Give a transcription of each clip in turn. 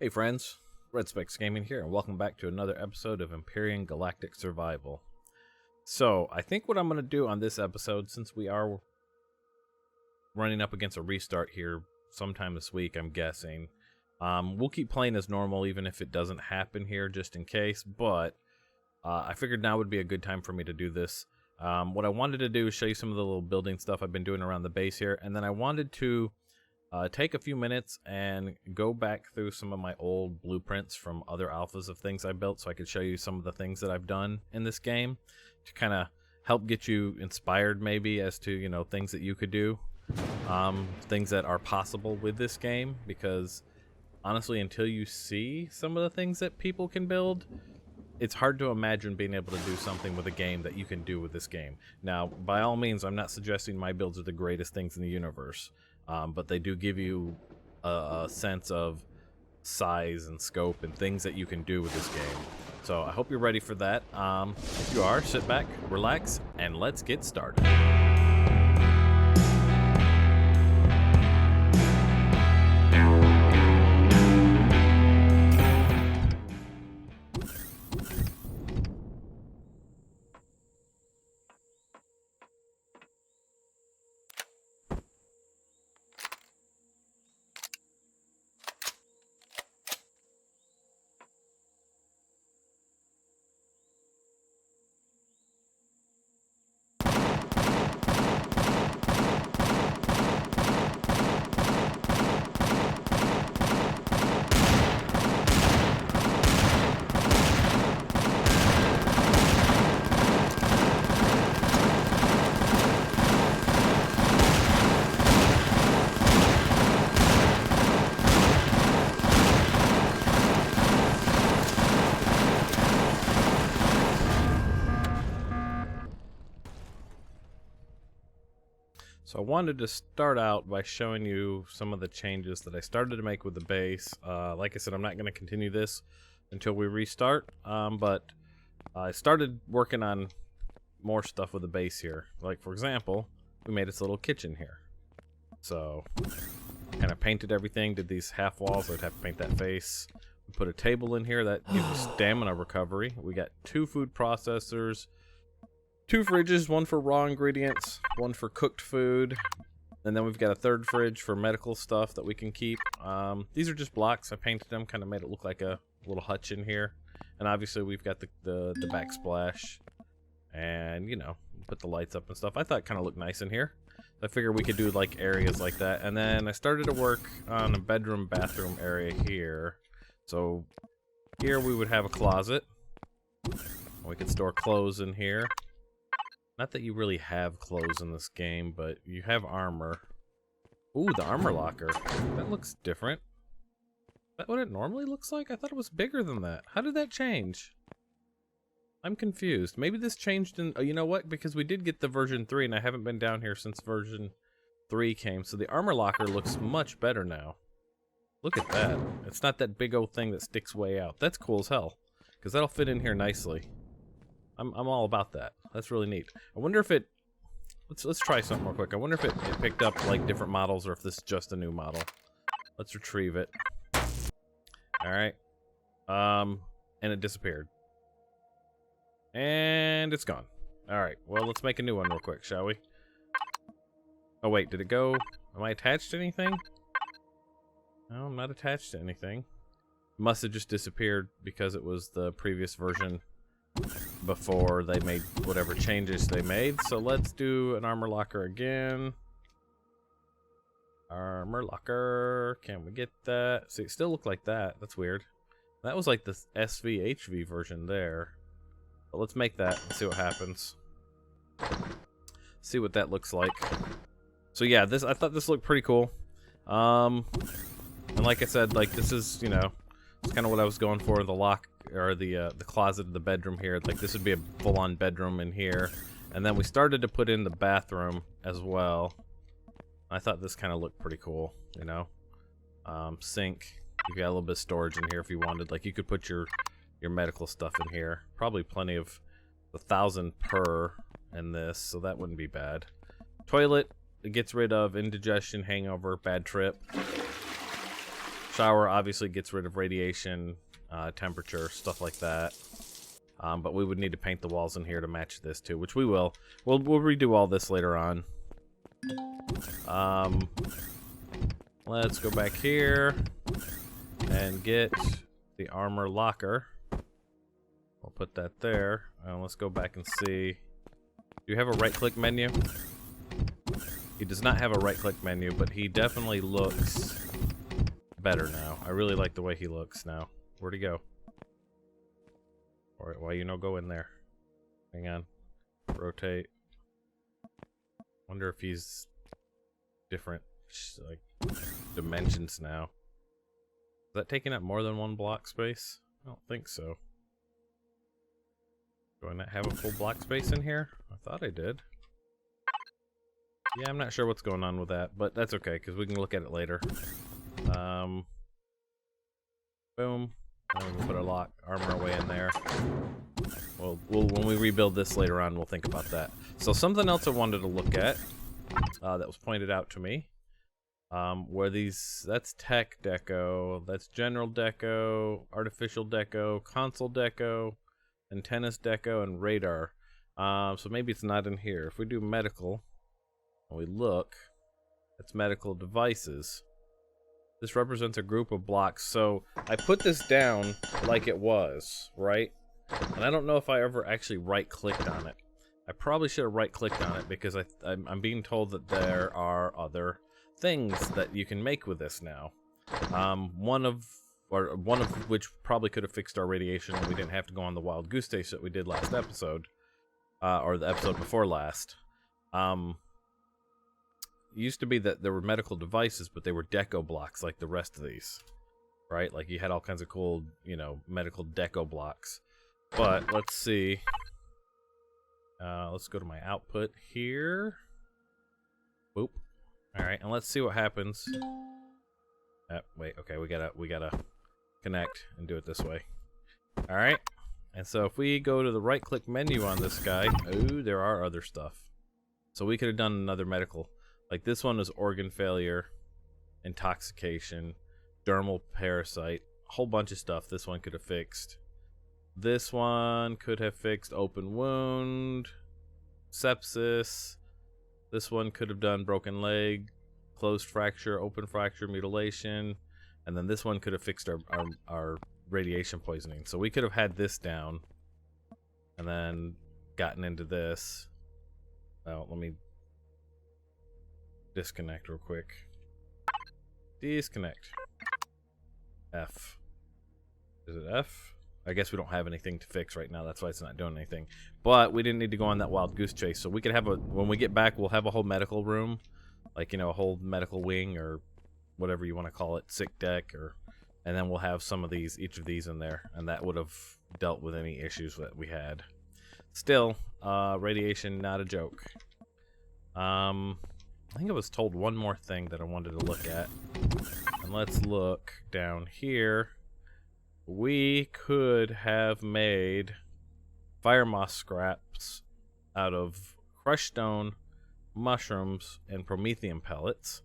Hey friends, Red Specs Gaming here, and welcome back to another episode of Empyrion Galactic Survival. So, I think what I'm going to do on this episode, since we are running up against a restart here sometime this week, I'm guessing, we'll keep playing as normal even if it doesn't happen here, just in case, but I figured now would be a good time for me to do this. What I wanted to do is show you some of the little building stuff I've been doing around the base here, and then I wanted to take a few minutes and go back through some of my old blueprints from other alphas of things I built so I could show you some of the things that I've done in this game to kind of help get you inspired maybe as to, you know, things that you could do, things that are possible with this game, because honestly, until you see some of the things that people can build, it's hard to imagine being able to do something with a game that you can do with this game. Now, by all means, I'm not suggesting my builds are the greatest things in the universe. But they do give you a sense of size and scope and things that you can do with this game. So I hope you're ready for that. If you are, sit back, relax, and let's get started. So I wanted to start out by showing you some of the changes that I started to make with the base. Like I said, I'm not going to continue this until we restart, but I started working on more stuff with the base here. Like, for example, we made this little kitchen here. So, kind of painted everything, did these half walls, I'd have to paint that face. We put a table in here that gives us stamina recovery. We got 2 food processors, 2 fridges, one for raw ingredients, one for cooked food, and then we've got a 3rd fridge for medical stuff that we can keep. These are just blocks. I painted them, kind of made it look like a little hutch in here. And obviously we've got the backsplash, and, you know, put the lights up and stuff. I thought it kind of looked nice in here. I figured we could do like areas like that. And then I started to work on a bedroom bathroom area here. So here we would have a closet. We could store clothes in here. Not that you really have clothes in this game, but you have armor. Ooh, the armor locker. That looks different. Is that what it normally looks like? I thought it was bigger than that. How did that change? I'm confused. Maybe this changed in... Oh, you know what? Because we did get the version 3, and I haven't been down here since version 3 came. So the armor locker looks much better now. Look at that. It's not that big old thing that sticks way out. That's cool as hell. Because that'll fit in here nicely. I'm all about that. That's really neat. I wonder if it... Let's try something real quick. I wonder if it picked up like different models or if this is just a new model. Let's retrieve it. Alright. And it disappeared. And it's gone. Alright, well, let's make a new one real quick, shall we? Oh wait, did it go... Am I attached to anything? No, I'm not attached to anything. It must have just disappeared because it was the previous version before they made whatever changes they made. So let's do an armor locker again. Armor locker. Can we get that? See, it still looked like that. That's weird. That was like the SVHV version there. But let's make that and see what happens. See what that looks like. So yeah, this I thought this looked pretty cool. And like I said, like this is, you know, it's kind of what I was going for, the lock or the closet of the bedroom here. Like this would be a full-on bedroom in here. And then we started to put in the bathroom as well. I thought this kind of looked pretty cool, you know. Sink. You got a little bit of storage in here if you wanted. Like you could put your medical stuff in here. Probably plenty of 1,000 per in this, so that wouldn't be bad. Toilet. It gets rid of indigestion, hangover, bad trip. Shower obviously gets rid of radiation, temperature, stuff like that. But we would need to paint the walls in here to match this too, which we will. We'll redo all this later on. Let's go back here and get the armor locker. We'll put that there. And let's go back and see. Do you have a right-click menu? He does not have a right-click menu, but he definitely looks better now. I really like the way he looks now. Where'd he go? Alright, why you no go in there? Hang on. Rotate. Wonder if he's different, like, dimensions now. Is that taking up more than one block space? I don't think so. Do I not have a full block space in here? I thought I did. Yeah, I'm not sure what's going on with that, but that's okay, because we can look at it later. Boom. And we'll put our armor away in there. We'll when we rebuild this later on, we'll think about that. So something else I wanted to look at that was pointed out to me, where that's tech deco, that's general deco, artificial deco, console deco, antennas deco, and radar. So maybe it's not in here. If we do medical, and we look, it's medical devices. This represents a group of blocks. So I put this down like it was, right? And I don't know if I ever actually right-clicked on it. I probably should have right-clicked on it because I'm being told that there are other things that you can make with this now. One of which probably could have fixed our radiation and we didn't have to go on the wild goose chase that we did last episode, or the episode before last. It used to be that there were medical devices, but they were deco blocks like the rest of these, right? Like you had all kinds of cool, you know, medical deco blocks. But let's see. Let's go to my output here. Boop. All right, and let's see what happens. Wait, okay, we gotta connect and do it this way. All right, and so if we go to the right-click menu on this guy, oh, there are other stuff. So we could have done another medical. Like this one is organ failure, intoxication, dermal parasite, a whole bunch of stuff this one could have fixed. This one could have fixed open wound, sepsis. This one could have done broken leg, closed fracture, open fracture, mutilation. And then this one could have fixed our radiation poisoning. So we could have had this down and then gotten into this. Well, let me disconnect real quick. Disconnect. F. Is it F? I guess we don't have anything to fix right now. That's why it's not doing anything. But we didn't need to go on that wild goose chase. So we could have when we get back, we'll have a whole medical room. Like, you know, a whole medical wing or whatever you want to call it. Sick deck and then we'll have some of these, each of these in there. And that would have dealt with any issues that we had. Still, radiation, not a joke. I think I was told one more thing that I wanted to look at. And let's look down here. We could have made fire moss scraps out of crushed stone, mushrooms, and promethium pellets.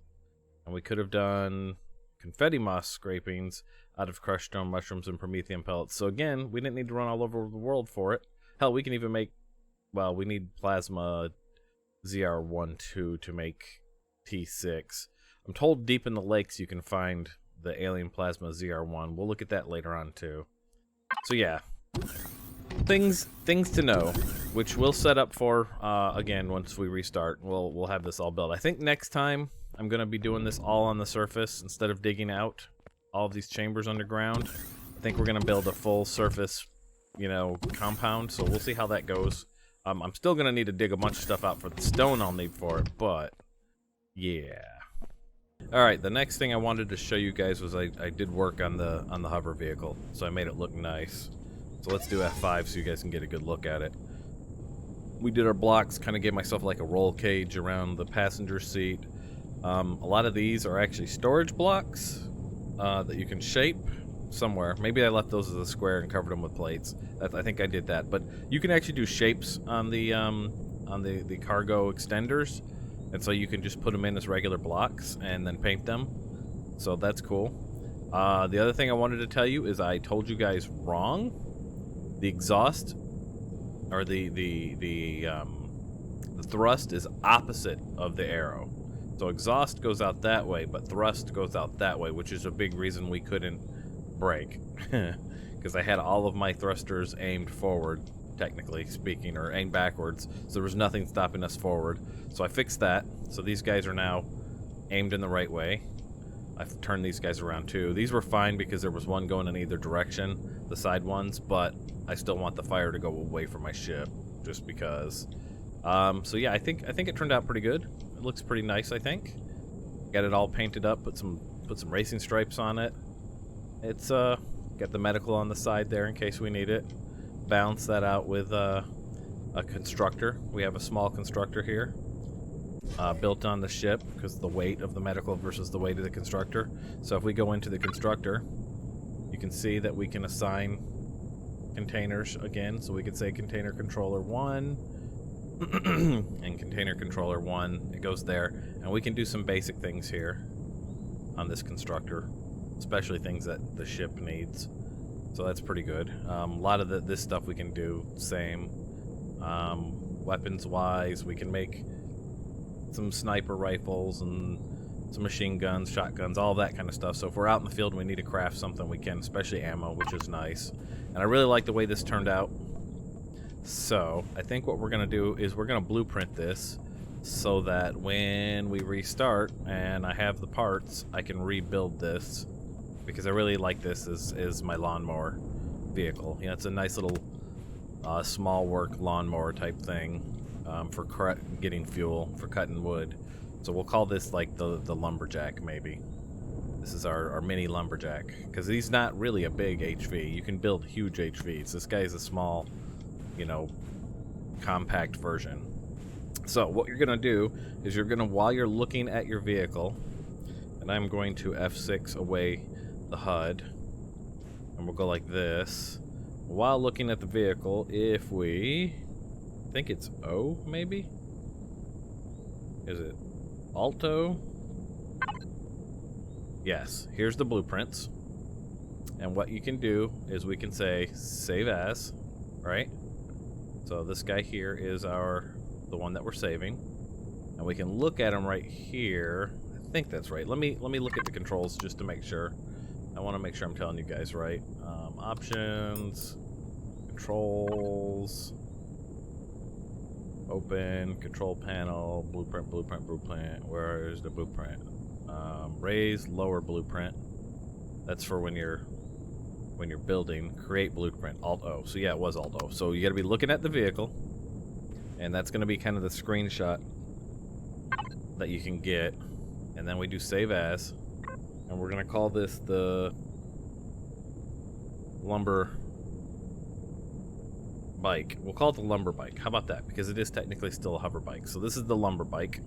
And we could have done confetti moss scrapings out of crushed stone, mushrooms, and promethium pellets. So again, we didn't need to run all over the world for it. Hell, we can even make, well, we need plasma ZR12 to make T6. I'm told deep in the lakes you can find the alien plasma ZR1. We'll look at that later on too. So yeah, things to know, which we'll set up for again once we restart. We'll have this all built. I think next time I'm gonna be doing this all on the surface instead of digging out all of these chambers underground. I think we're gonna build a full surface, you know, compound. So we'll see how that goes. I'm still gonna need to dig a bunch of stuff out for the stone I'll need for it, but yeah. Alright, the next thing I wanted to show you guys was I did work on the hover vehicle, so I made it look nice. So let's do F5 so you guys can get a good look at it. We did our blocks, kind of gave myself like a roll cage around the passenger seat. A lot of these are actually storage blocks that you can shape somewhere. Maybe I left those as a square and covered them with plates. I think I did that, but you can actually do shapes on the cargo extenders. And so you can just put them in as regular blocks and then paint them. So that's cool. The other thing I wanted to tell you is I told you guys wrong. The exhaust, or the thrust is opposite of the arrow. So exhaust goes out that way, but thrust goes out that way, which is a big reason we couldn't break. Because I had all of my thrusters aimed forward, technically speaking, or aimed backwards, so there was nothing stopping us forward. So I fixed that, so these guys are now aimed in the right way. I've turned these guys around too. These were fine because there was one going in either direction, the side ones, but I still want the fire to go away from my ship, just because. So yeah, I think it turned out pretty good. It looks pretty nice, I think. Got it all painted up, put some racing stripes on it. It's got the medical on the side there in case we need it. Balance that out with a constructor. We have a small constructor here. Built on the ship because the weight of the medical versus the weight of the constructor. So if we go into the constructor, you can see that we can assign containers again. So we could say container controller 1 and container controller 1. It goes there, and we can do some basic things here on this constructor, especially things that the ship needs. So that's pretty good. A lot of this stuff we can do same. Weapons wise, we can make some sniper rifles and some machine guns, shotguns, all that kind of stuff. So if we're out in the field and we need to craft something, we can, especially ammo, which is nice. And I really like the way this turned out. So I think what we're going to do is we're going to blueprint this so that when we restart and I have the parts, I can rebuild this, because I really like this as my lawnmower vehicle. You know, it's a nice little small work lawnmower type thing. For getting fuel, for cutting wood. So we'll call this like the lumberjack, maybe. This is our mini lumberjack, because he's not really a big HV. You can build huge HVs. This guy is a small, you know, compact version. So what you're gonna do is while you're looking at your vehicle, and I'm going to F6 away the HUD, and we'll go like this. While looking at the vehicle, if we, I think it's O, maybe? Is it Alto? Yes, here's the blueprints. And what you can do is we can say save as, right? So this guy here is the one that we're saving. And we can look at him right here. I think that's right. Let me look at the controls just to make sure. I want to make sure I'm telling you guys right. Options, controls, open, control panel, blueprint. Where is the blueprint? Raise, lower blueprint. That's for when you're building. Create blueprint, Alt-O. So yeah, it was Alt-O. So you got to be looking at the vehicle, and that's going to be kind of the screenshot that you can get. And then we do save as, and we're going to call this the lumber bike. We'll call it the lumber bike. How about that? Because it is technically still a hover bike. So this is the lumber bike.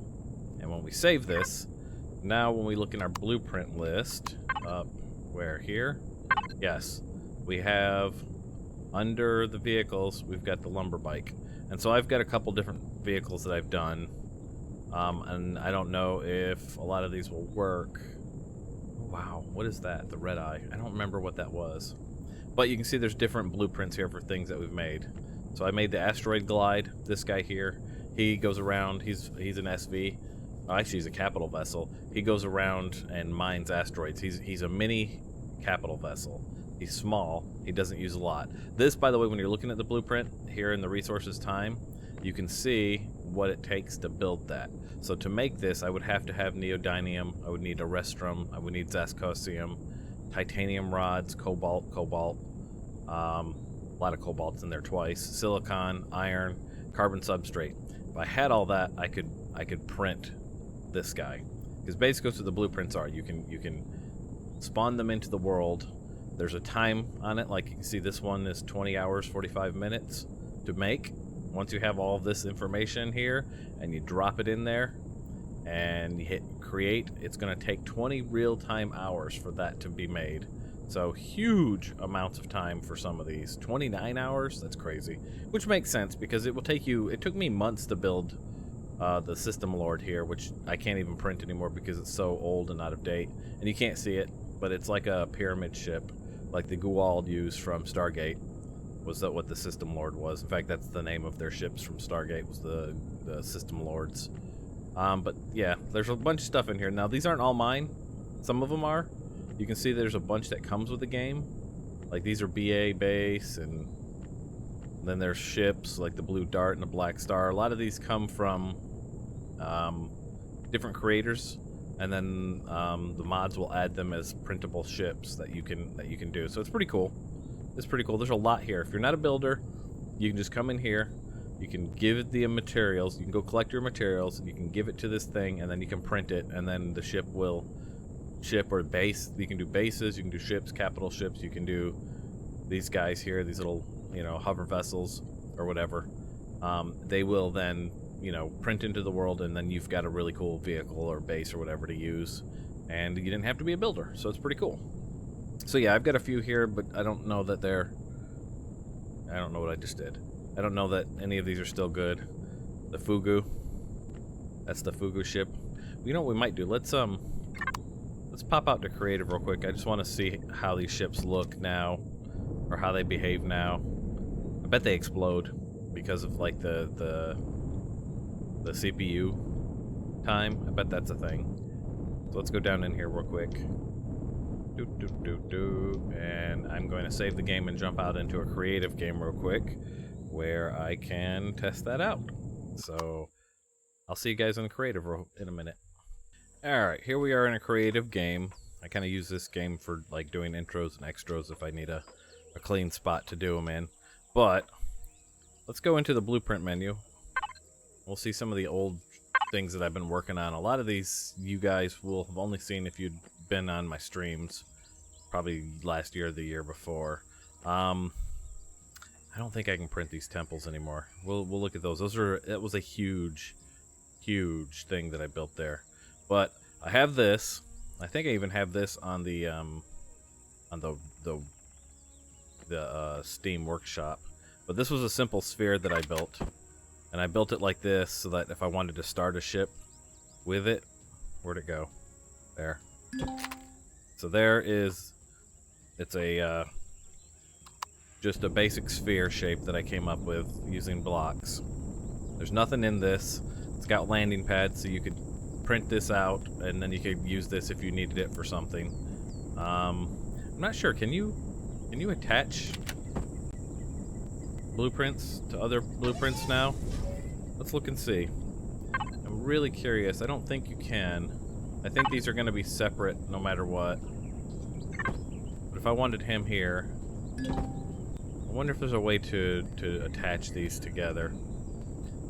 And when we save this, now when we look in our blueprint list, where here? Yes, we have under the vehicles, we've got the lumber bike. And so I've got a couple different vehicles that I've done. And I don't know if a lot of these will work. Wow, what is that? The red eye. I don't remember what that was. But you can see there's different blueprints here for things that we've made. So I made the Astroglide, this guy here. He goes around, he's an SV. Oh, actually, he's a capital vessel. He goes around and mines asteroids. He's a mini capital vessel. He's small. He doesn't use a lot. This, by the way, when you're looking at the blueprint here in the resources time, you can see what it takes to build that. So to make this, I would have to have neodymium. I would need a restrum. I would need zascosium, titanium rods, cobalt. A lot of cobalt's in there twice. Silicon, iron, carbon substrate. If I had all that, I could print this guy. Because basically what the blueprints are, you can spawn them into the world. There's a time on it, like you can see this one is 20 hours 45 minutes to make. Once you have all of this information here and you drop it in there and you hit create, it's going to take 20 real-time hours for that to be made. So huge amounts of time for some of these. 29 hours? That's crazy. Which makes sense because it took me months to build the System Lord here, which I can't even print anymore because it's so old and out of date. And you can't see it. but it's like a pyramid ship, like the Guald used from Stargate. Was that what the System Lord was? In fact, that's the name of their ships from Stargate, was the System Lords. But yeah, there's a bunch of stuff in here. Now, these aren't all mine. Some of them are. You can see there's a bunch that comes with the game. Like, these are BA base, and then there's ships like the Blue Dart and the Black Star. A lot of these come from different creators, and then the mods will add them as printable ships that you can do. So it's pretty cool. It's pretty cool. There's a lot here. If you're not a builder, you can just come in here. You can give it the materials. You can go collect your materials. You can give it to this thing, and then you can print it, and then the ship will ship or base. You can do bases. You can do ships, capital ships. You can do these guys here, these little, you know, hover vessels or whatever. They will then, you know, print into the world, and then you've got a really cool vehicle or base or whatever to use, and you didn't have to be a builder, so it's pretty cool. So yeah, I've got a few here, but I don't know that they're... I don't know what I just did. I don't know that any of these are still good. The Fuku. That's the Fuku ship. You know what we might do? Let's pop out to creative real quick. I just want to see how these ships look now, or how they behave now. I bet they explode because of like the CPU time. I bet that's a thing. So let's go down in here real quick. And I'm going to save the game and jump out into a creative game real quick where I can test that out. So I'll see you guys in the creative in a minute. Alright, here we are in a creative game. I kind of use this game for like doing intros and extras if I need a clean spot to do them in. But let's go into the blueprint menu. We'll see some of the old things that I've been working on. A lot of these you guys will have only seen if you'd been on my streams, probably last year or the year before. I don't think I can print these temples anymore. We'll look at those. That was a huge thing that I built there. But I have this. I think I even have this on the Steam Workshop. But this was a simple sphere that I built, and I built it like this so that if I wanted to start a ship with it, where'd it go? There. So there is, it's a just a basic sphere shape that I came up with using blocks. There's nothing in this. It's got landing pads, so you could print this out, and then you could use this if you needed it for something. I'm not sure. Can you attach blueprints to other blueprints now? Let's look and see. I'm really curious. I don't think you can. I think these are going to be separate no matter what. But if I wanted him here, I wonder if there's a way to attach these together.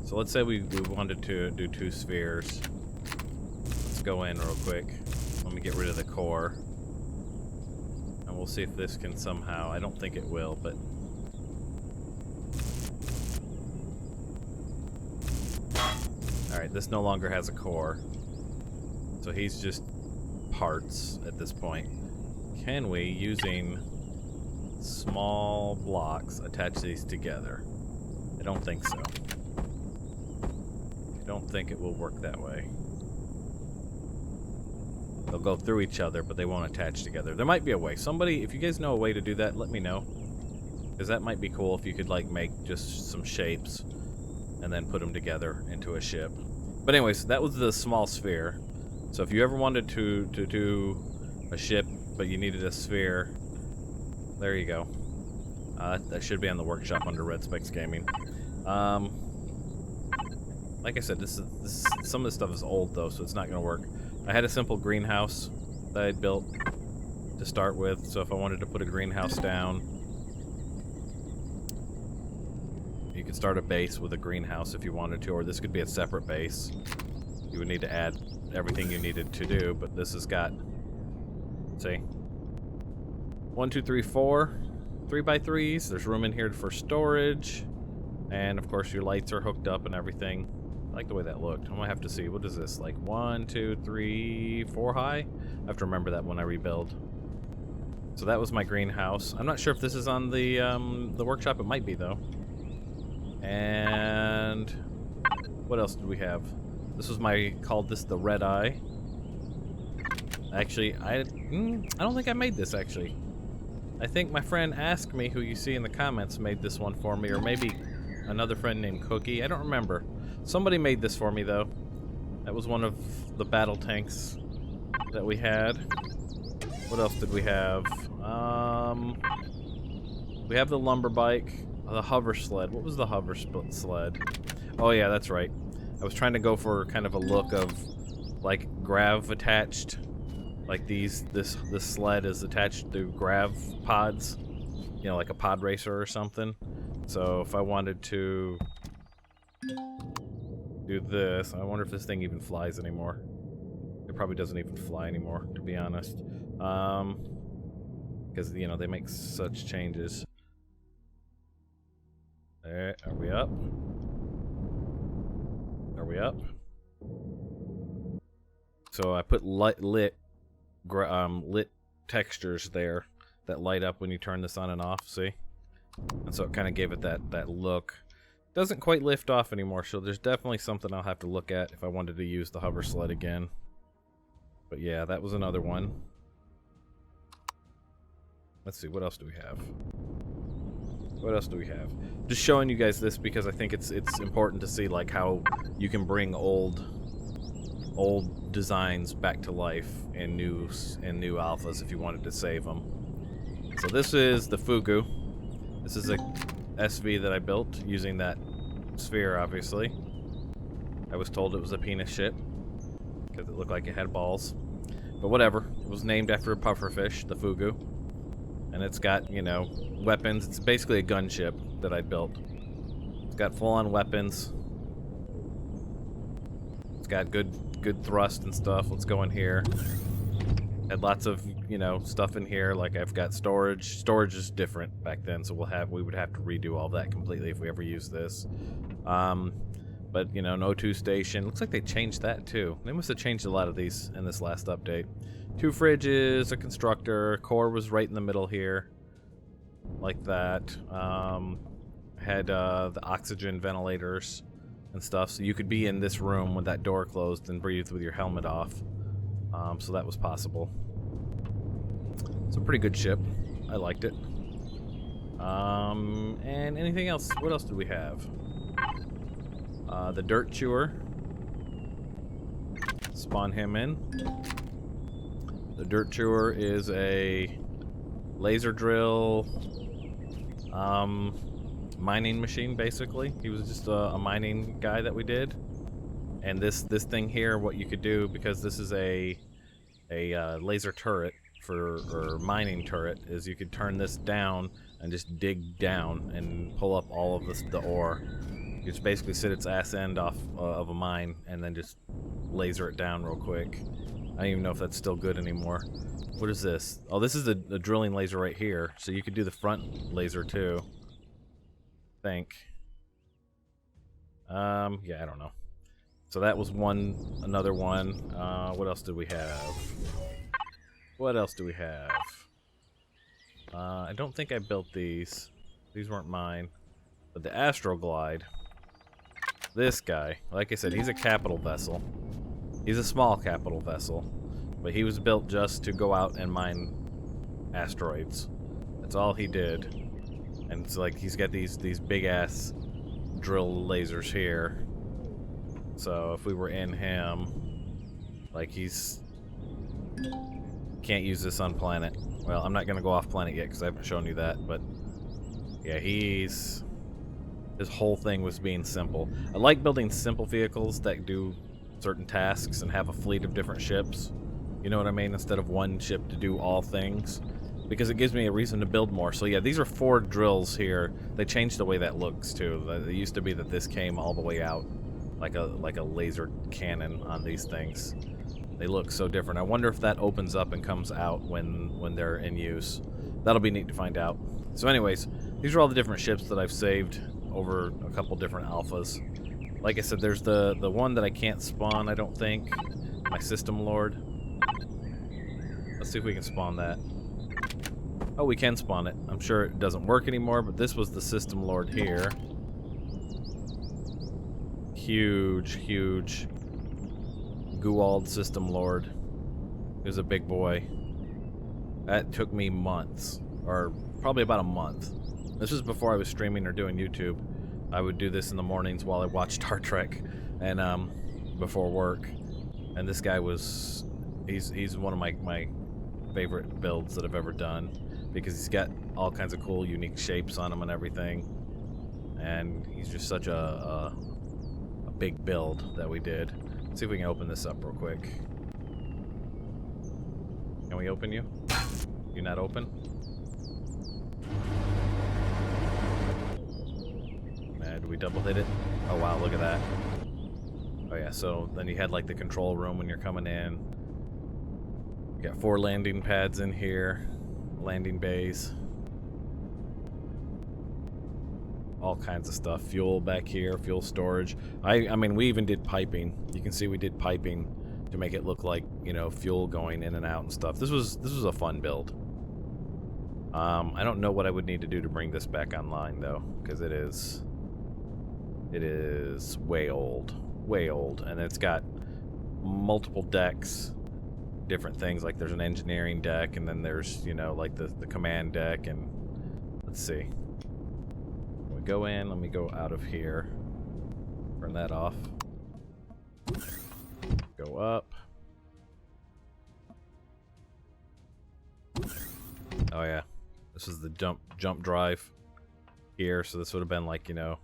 So let's say we wanted to do two spheres. Let's go in real quick. Let me get rid of the core. And we'll see if this can somehow... I don't think it will, but... Alright, this no longer has a core. So he's just parts at this point. Can we, using small blocks, attach these together? I don't think so. I don't think it will work that way. They'll go through each other, but they won't attach together. There might be a way. Somebody, if you guys know a way to do that, let me know. Because that might be cool if you could like make just some shapes and then put them together into a ship. But anyways, that was the small sphere. So if you ever wanted to do a ship, but you needed a sphere, there you go. That should be on the workshop under Red Specs Gaming. Like I said, this some of this stuff is old though, so it's not gonna work. I had a simple greenhouse that I'd built to start with, so if I wanted to put a greenhouse down, you could start a base with a greenhouse if you wanted to, or this could be a separate base. You would need to add everything you needed to do, but this has got, let's see, 1, 2, 3, 4 3x3s. There's room in here for storage, and of course your lights are hooked up and everything. I like the way that looked. I might have to see, what is this, like 1, 2, 3, 4 high? I have to remember that when I rebuild. So that was my greenhouse. I'm not sure if this is on the workshop. It might be though. And what else did we have? This was called this the red eye. Actually, I don't think I made this, actually. I think my friend Ask Me, who you see in the comments, made this one for me, or maybe another friend named Cookie. I don't remember. Somebody made this for me, though. That was one of the battle tanks that we had. What else did we have? We have the lumber bike, the hover sled. What was the hover sled? Oh yeah, that's right. I was trying to go for kind of a look of like grav attached, like this sled is attached to grav pods, you know, like a pod racer or something. So if I wanted to do this, I wonder if this thing even flies anymore. It probably doesn't even fly anymore, to be honest. Because, you know, they make such changes. There, are we up? Are we up? So I put lit textures there that light up when you turn this on and off, see? And so it kind of gave it that look. Doesn't quite lift off anymore, so there's definitely something I'll have to look at if I wanted to use the hover sled again. But yeah, that was another one. Let's see, what else do we have? What else do we have? Just showing you guys this because I think it's important to see like how you can bring old designs back to life in new alphas if you wanted to save them. So this is the Fuku. This is a SV that I built using that sphere, obviously. I was told it was a penis ship because it looked like it had balls. But whatever. It was named after a pufferfish, the Fuku. And it's got, you know, weapons. It's basically a gunship that I built. It's got full-on weapons. It's got good thrust and stuff. Let's go in here. Had lots of, you know, stuff in here. Like I've got storage. Storage is different back then, so we would have to redo all that completely if we ever use this. But you know, an O2 station. Looks like they changed that too. They must have changed a lot of these in this last update. 2 fridges, a constructor. Core was right in the middle here, like that. Had the oxygen ventilators and stuff, so you could be in this room with that door closed and breathe with your helmet off. So that was possible. It's a pretty good ship. I liked it. And anything else? What else did we have? The dirt chewer. Spawn him in. The dirt chewer is a laser drill mining machine, basically. He was just a mining guy that we did. And this thing here, what you could do, because this is a laser turret or mining turret, is you could turn this down and just dig down and pull up all of the ore. You just basically sit its ass end off of a mine and then just laser it down real quick. I don't even know if that's still good anymore. What is this? Oh, this is a drilling laser right here, so you could do the front laser too. I think. Yeah, I don't know. So that was another one. What else did we have? What else do we have? I don't think I built these. These weren't mine. But the Astroglide. This guy, like I said, he's a capital vessel. He's a small capital vessel. But he was built just to go out and mine asteroids. That's all he did. And it's like he's got these big ass drill lasers here. So if we were in him, like he's can't use this on planet. Well, I'm not gonna go off planet yet because I haven't shown you that, but yeah, his whole thing was being simple. I like building simple vehicles that do certain tasks and have a fleet of different ships. You know what I mean? Instead of one ship to do all things. Because it gives me a reason to build more. So yeah, these are 4 drills here. They changed the way that looks too. It used to be that this came all the way out like a laser cannon on these things. They look so different. I wonder if that opens up and comes out when they're in use. That'll be neat to find out. So anyways, these are all the different ships that I've saved over a couple different alphas. Like I said, there's the one that I can't spawn, I don't think. My System Lord. Let's see if we can spawn that. Oh, we can spawn it. I'm sure it doesn't work anymore, but this was the System Lord here. Huge Guald System Lord. was a big boy. That took me months, or probably about a month. This was before I was streaming or doing YouTube. I would do this in the mornings while I watched Star Trek, and before work. And this guy was, he's one of my favorite builds that I've ever done, because he's got all kinds of cool, unique shapes on him and everything. And he's just such a big build that we did. Let's see if we can open this up real quick. Can we open you? You not open? Did we double hit it? Oh wow, look at that. Oh yeah, so then you had like the control room when you're coming in. You got 4 landing pads in here, landing bays. All kinds of stuff. Fuel back here, fuel storage. I mean, we even did piping. You can see we did piping to make it look like, you know, fuel going in and out and stuff. This was a fun build. I don't know what I would need to do to bring this back online though, because it is way old, and it's got multiple decks, different things. Like there's an engineering deck, and then there's, you know, like the command deck. And let's see. We go in. Let me go out of here. Turn that off. Go up. Oh yeah, this is the jump drive here. So this would have been like, you know,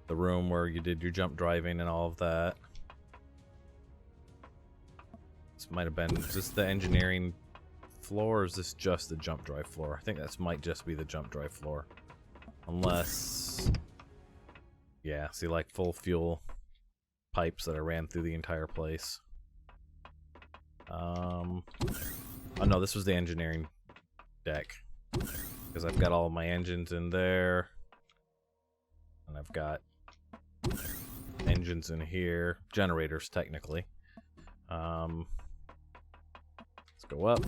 the room where you did your jump driving and all of that. This might have been, is this the engineering floor, or is this just the jump drive floor? I think that might just be the jump drive floor. Unless, yeah, see, like full fuel pipes that I ran through the entire place. Oh no, this was the engineering deck, because I've got all of my engines in there, and I've got engines in here, generators technically. Let's go up.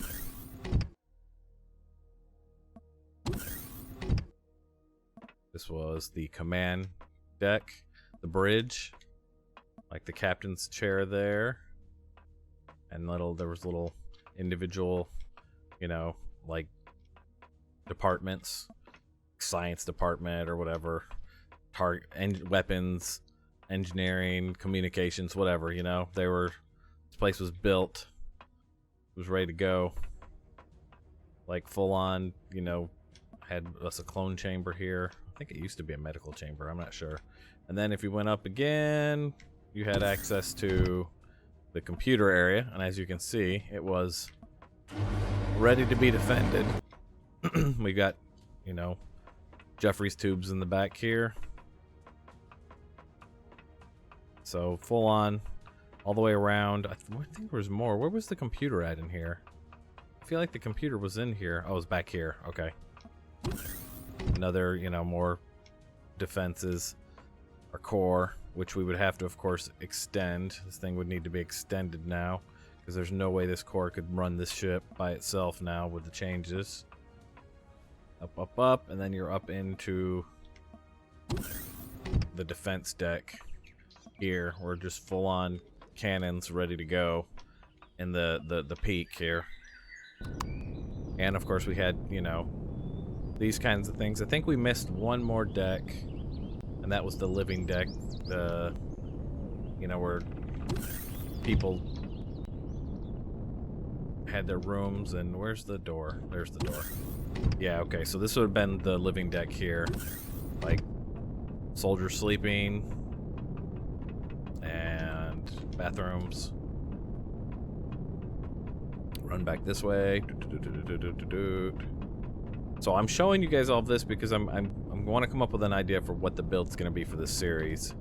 This was the command deck, the bridge, like the captain's chair there, and there was little individual, you know, like departments, science department or whatever, weapons, engineering, communications, whatever, you know. This place was built, it was ready to go, like full on, you know. Had us a clone chamber here. I think it used to be a medical chamber, I'm not sure. And then if you went up again, you had access to the computer area, and as you can see, it was ready to be defended. We got, you know, Jeffrey's tubes in the back here. So full on, all the way around. I think there was more. Where was the computer at in here? I feel like the computer was in here. Oh, it was back here. Okay. Another, you know, more defenses or core, which we would have to, of course, extend. This thing would need to be extended now, because there's no way this core could run this ship by itself now with the changes. Up, up, up, and then you're up into the defense deck here. We're just full on cannons ready to go in the peak here. And of course we had, you know, these kinds of things. I think we missed one more deck, and that was the living deck. The, you know, where people had their rooms. And where's the door? There's the door. Yeah, okay, so this would have been the living deck here. Like, soldiers sleeping, and bathrooms. Run back this way. So I'm showing you guys all of this because I'm want to come up with an idea for what the build's going to be for this series.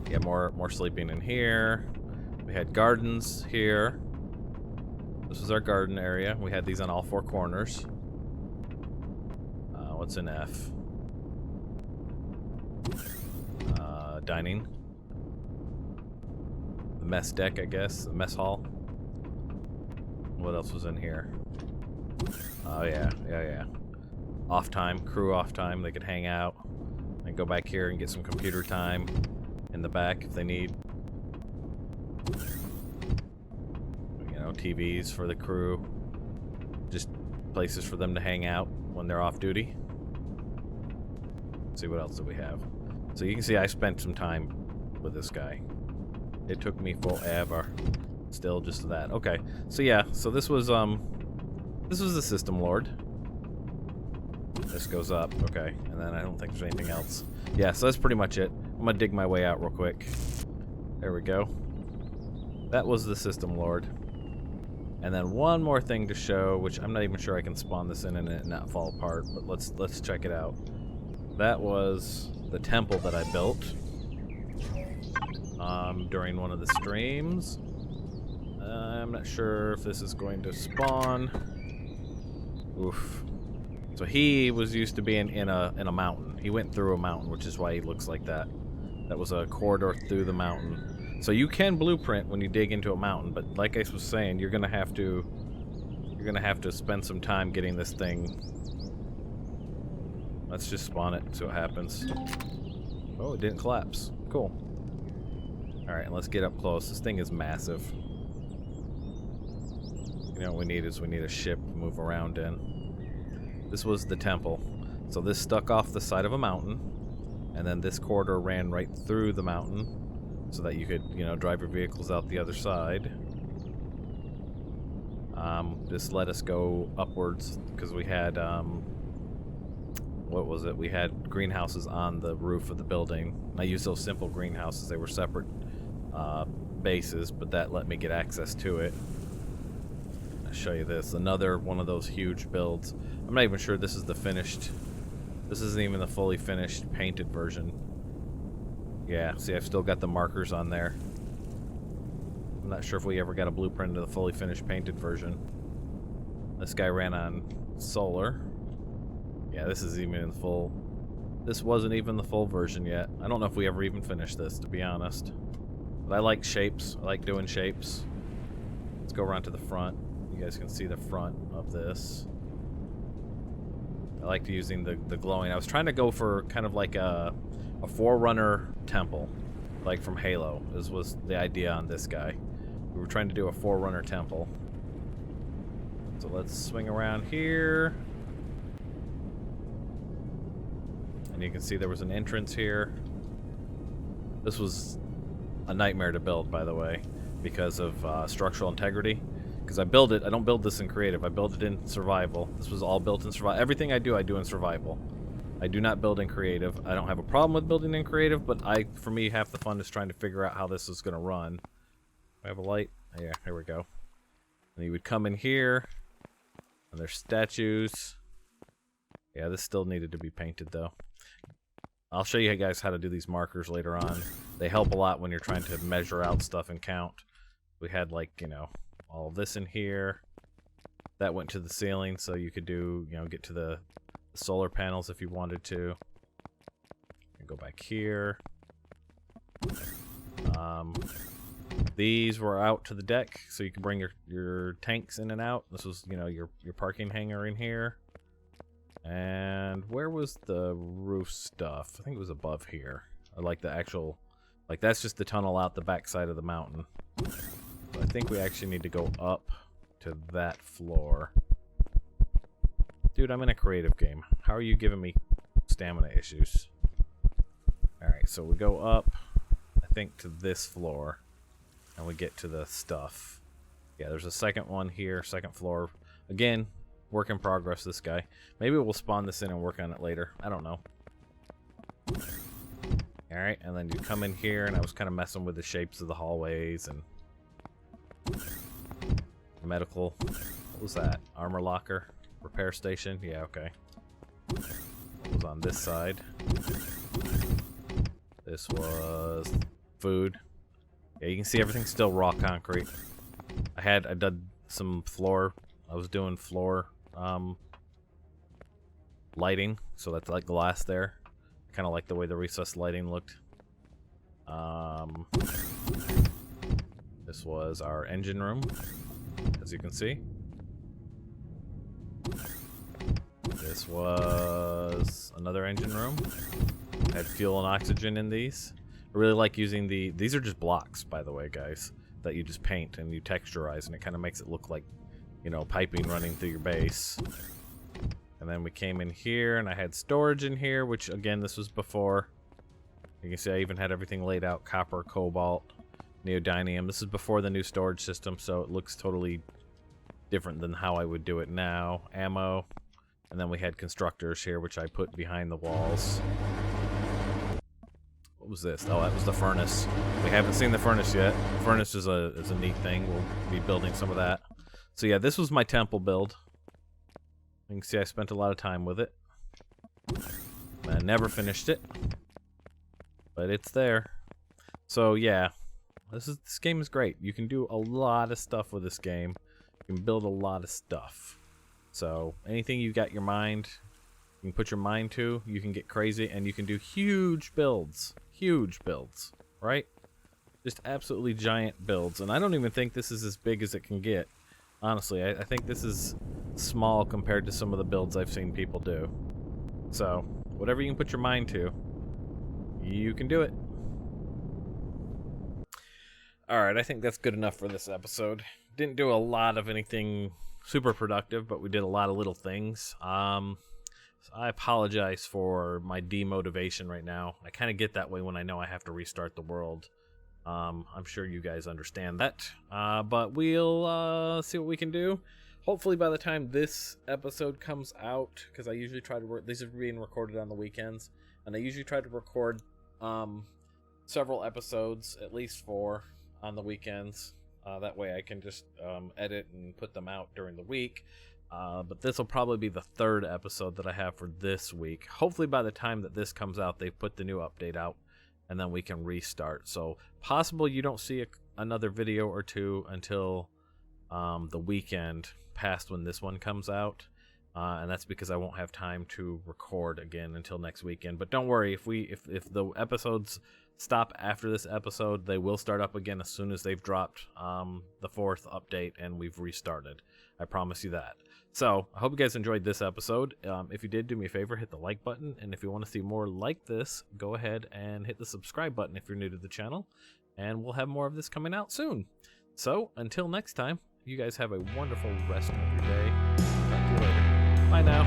Yeah, more sleeping in here. We had gardens here. This was our garden area. We had these on all 4 corners. What's in F? Dining. The mess deck, I guess. The mess hall. What else was in here? Oh yeah. Off time, crew off time. They could hang out and go back here and get some computer time in the back if they need. You know, TVs for the crew. Just places for them to hang out when they're off duty. Let's see what else do we have. So you can see I spent some time with this guy. It took me forever. Still just that. Okay. So yeah, so this was the System Lord. This goes up, okay. And then I don't think there's anything else. Yeah, so that's pretty much it. I'm gonna dig my way out real quick. There we go. That was the System Lord. And then one more thing to show, which I'm not even sure I can spawn this in and it not fall apart, but let's check it out. That was the temple that I built during one of the streams. I'm not sure if this is going to spawn. Oof. So he was used to being in a mountain. He went through a mountain, which is why he looks like that. That was a corridor through the mountain. So you can blueprint when you dig into a mountain, but like I was saying, you're gonna have to spend some time getting this thing. Let's just spawn it, see what happens. Oh, it didn't collapse. Cool. Alright, let's get up close. This thing is massive. You know what we need is we need a ship to move around in. This was the temple. So this stuck off the side of a mountain, and then this corridor ran right through the mountain so that you could, you know, drive your vehicles out the other side. This let us go upwards because we had, what was it? We had greenhouses on the roof of the building. I used those simple greenhouses. They were separate bases, but that let me get access to it. I'll show you this. Another one of those huge builds. I'm not even sure this is the finished. This isn't even the fully finished painted version. Yeah, see, I've still got the markers on there. I'm not sure if we ever got a blueprint of the fully finished painted version. This guy ran on solar. Yeah, this is even in full. This wasn't even the full version yet. I don't know if we ever even finished this, to be honest. But I like shapes. I like doing shapes. Let's go around to the front. You guys can see the front of this. I liked using the glowing. I was trying to go for kind of like a Forerunner temple, like from Halo. This was the idea on this guy. We were trying to do a Forerunner temple. So let's swing around here. And you can see there was an entrance here. This was a nightmare to build, by the way, because of structural integrity. Because I don't build this in creative, I build it in survival. This was all built in survival. Everything I do in survival. I do not build in creative. I don't have a problem with building in creative, but for me, half the fun is trying to figure out how this is going to run. I have a light. Yeah, here we go. And you would come in here, and there's statues. Yeah, this still needed to be painted, though. I'll show you guys how to do these markers later on. They help a lot when you're trying to measure out stuff and count. We had, like, you know, all this in here. That went to the ceiling, so you could do, you know, get to the solar panels if you wanted to. Go back here. These were out to the deck, so you can bring your tanks in and out. This was, you know, your parking hangar in here. And where was the roof stuff? I think it was above here. I like the actual, like that's just the tunnel out the back side of the mountain. So I think we actually need to go up to that floor. Dude, I'm in a creative game. How are you giving me stamina issues? Alright, so we go up, I think, to this floor. And we get to the stuff. Yeah, there's a second one here, second floor. Again, work in progress, this guy. Maybe we'll spawn this in and work on it later. I don't know. Alright, and then you come in here, and I was kind of messing with the shapes of the hallways and medical. What was that? Armor locker? Repair station? Yeah, okay. What was on this side? This was food. Yeah, you can see everything's still raw concrete. I did some floor. I was doing floor lighting, so that's like glass there. Kind of like the way the recessed lighting looked. This was our engine room, as you can see. This was another engine room. Had fuel and oxygen in these. I really like using these are just blocks, by the way, guys. that you just paint and you texturize, and it kind of makes it look like, you know, piping running through your base. And then we came in here, and I had storage in here, which, again, this was before. You can see I even had everything laid out, copper, cobalt, neodymium. This is before the new storage system, so it looks totally different than how I would do it now. Ammo. And then we had constructors here, which I put behind the walls. What was this? Oh, that was the furnace. We haven't seen the furnace yet. The furnace is a neat thing. We'll be building some of that. So yeah, this was my temple build. You can see I spent a lot of time with it. I never finished it, but it's there. So yeah, this game is great. You can do a lot of stuff with this game. You can build a lot of stuff. So anything you got your mind, you can put your mind to, you can get crazy, and you can do huge builds. Huge builds, right? Just absolutely giant builds. And I don't even think this is as big as it can get. Honestly, I think this is small compared to some of the builds I've seen people do. So, whatever you can put your mind to, you can do it. Alright, I think that's good enough for this episode. Didn't do a lot of anything super productive, but we did a lot of little things. I apologize for my demotivation right now. I kind of get that way when I know I have to restart the world. I'm sure you guys understand that. But we'll see what we can do. Hopefully by the time this episode comes out, because I usually try to these are being recorded on the weekends, and I usually try to record several episodes, at least 4, on the weekends. That way I can just edit and put them out during the week. But this will probably be the 3rd episode that I have for this week. Hopefully by the time that this comes out, they've put the new update out, and then we can restart. So possible you don't see another video or 2 until the weekend past when this one comes out. And that's because I won't have time to record again until next weekend. But don't worry, if the episodes stop after this episode, they will start up again as soon as they've dropped the 4th update and we've restarted. I promise you that. So I hope you guys enjoyed this episode. If you did, do me a favor, hit the like button, and if you want to see more like this, go ahead and hit the subscribe button if you're new to the channel, and we'll have more of this coming out soon. So until next time, you guys have a wonderful rest of your day. Talk to you later. Bye now.